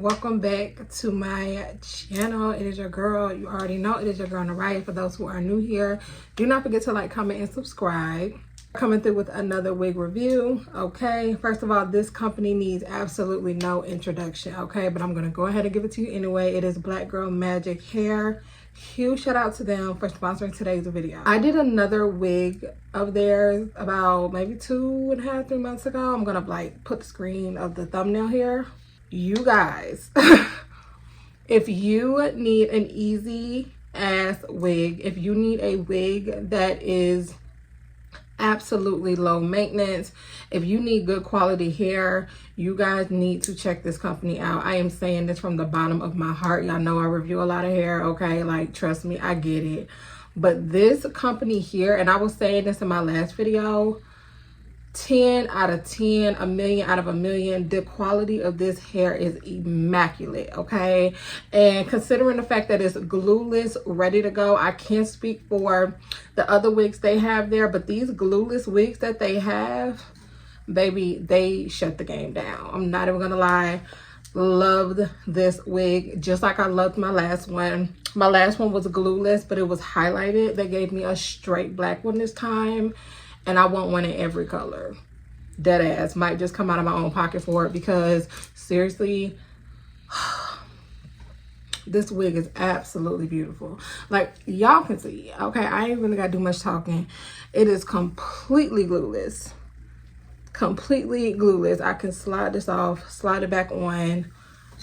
welcome back to my channel. It is your girl, you already know it is your girl Neriah. For those who are new here, do not forget to like, comment, and subscribe. Coming through with another wig review. Okay, first of all, this company needs absolutely no introduction, okay, but I'm gonna go ahead and give it to you anyway. It is Black Girl Magic Hair. Huge shout out to them for sponsoring today's video. I did another wig of theirs about maybe 2.5-3 months ago. I'm gonna like put the screen of the thumbnail here. You guys, if you need an easy ass wig, if you need a wig that is absolutely low maintenance, if you need good quality hair, you guys need to check this company out. I am saying this from the bottom of my heart. Y'all know I review a lot of hair, okay? Like, trust me, I get it. But this company here, and I was saying this in my last video, 10 out of 10, a million out of a million. The quality of this hair is immaculate, okay? And considering the fact that it's glueless, ready to go, I can't speak for the other wigs they have there, but these glueless wigs that they have, baby, they shut the game down. I'm not even gonna lie. Loved this wig just like I loved my last one. My last one was glueless, but it was highlighted. They gave me a straight black one this time, and I want one in every color. Dead ass. Might just come out of my own pocket for it, because seriously, this wig is absolutely beautiful. Like, y'all can see, okay? I ain't really got to do much talking. It is completely glueless. Completely glueless. I can slide this off, slide it back on.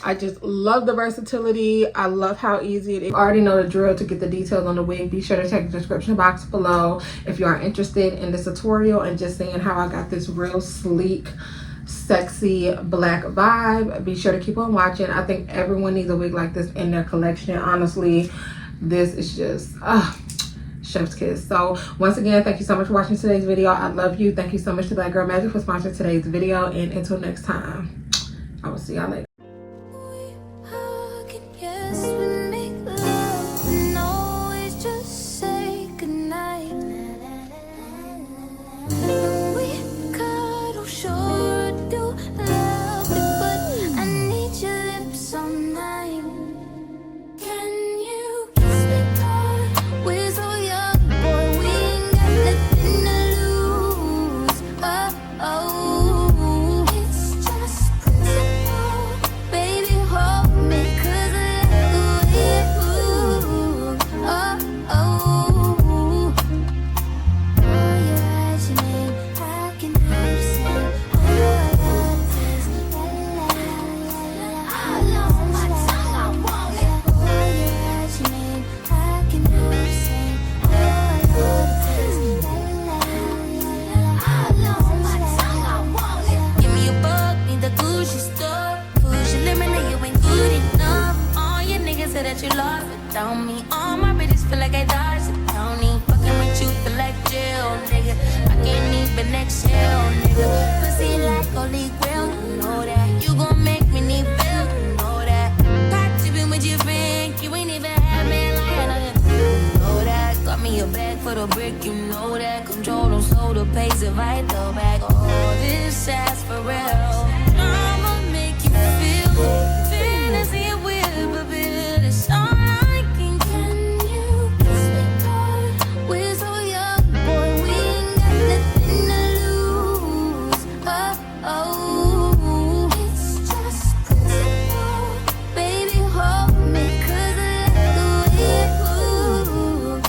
I just love the versatility. I love how easy it is. You already know the drill. To get the details on the wig, be sure to check the description box below if you are interested in this tutorial and just seeing how I got this real sleek, sexy black vibe. Be sure to keep on watching. I think everyone needs a wig like this in their collection. Honestly, this is just chef's kiss. So once again, thank you so much for watching today's video. I love you. Thank you so much to Black Girl Magic for sponsoring today's video, and until next time, I will see y'all later. That you lost without me. All my bitches feel like I died, so don't need fucking with you feel like jail, nigga. I can't even exhale, nigga. Pussy like holy grail, you know that. You gon' make me need bill, you know that. Pop tipping with your friend, you ain't even had me like you know that. Got me a bag for the brick, you know that. Control on slow the pace if I throw back all this ass for real. I'ma make you feel fantasy and will, but it's all I can. Can you kiss me hard? We're so young, boy, we ain't got nothing to lose. It's just principle. Baby, hold me, 'cause I like the way you move.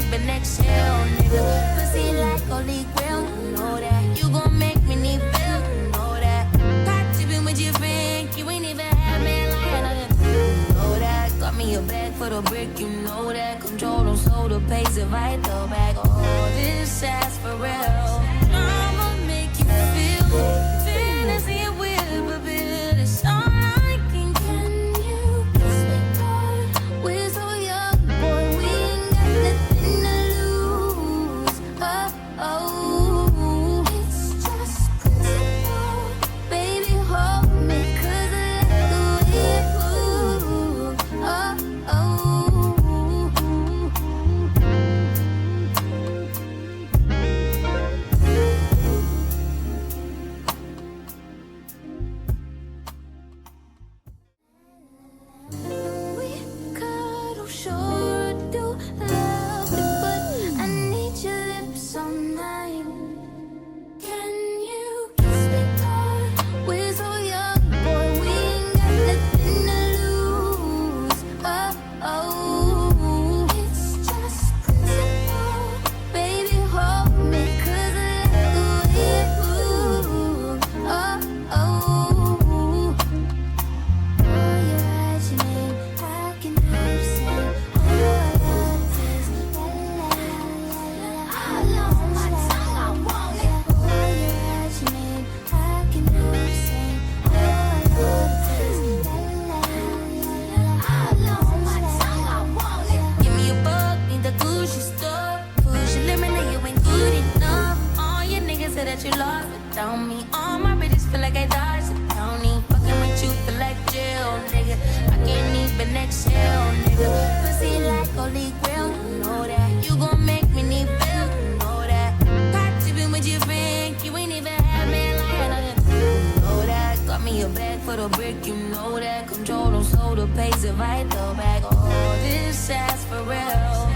even exhale, nigga. Pussy like holy grail, you know that. You gon' make me need feel, you know that. Pot tipping with your friend, you ain't even had man lying on you, know that. Got me a bag for the brick, you know that. Control on soda, pays it right though back. All this ass for real. I'ma make you feel fantasy and weird, but baby, it's all I can. Can you kiss me hard? We're so young, boy, we ain't got nothing to lose. Oh, it's just principle. Baby, hold me, 'cause I like the way you move. We cuddle, sure do lovely, but I need your lips all night. Can you kiss me hard? We're so young, boy, we ain't got nothing to lose. Oh, it's just principle. Baby, hold me, 'cause I like the way you move. Your eyes, your name, I can hear you sing. Oh, I love this. La la la la. I lost my tongue, I want it. Oh, your eyes, your name, I can hear you sing. Oh, I love this. La la la la. I lost my tongue, I want it. Give me a buck, need the Gucci stuff. Push your limit, now you ain't good enough. All your niggas say that you lost without me. All my bitches feel like I dodged the county. Fucking with you feel like jail, nigga. I can't even exhale, nigga. Pussy like holy grail, you know that. You gon' make me need feel, you know that. Pot tipping with your friend, you ain't even had man lying on you, know that. Got me a bag for the brick, you know that. Control on soda, pays it right though back. All this ass for real.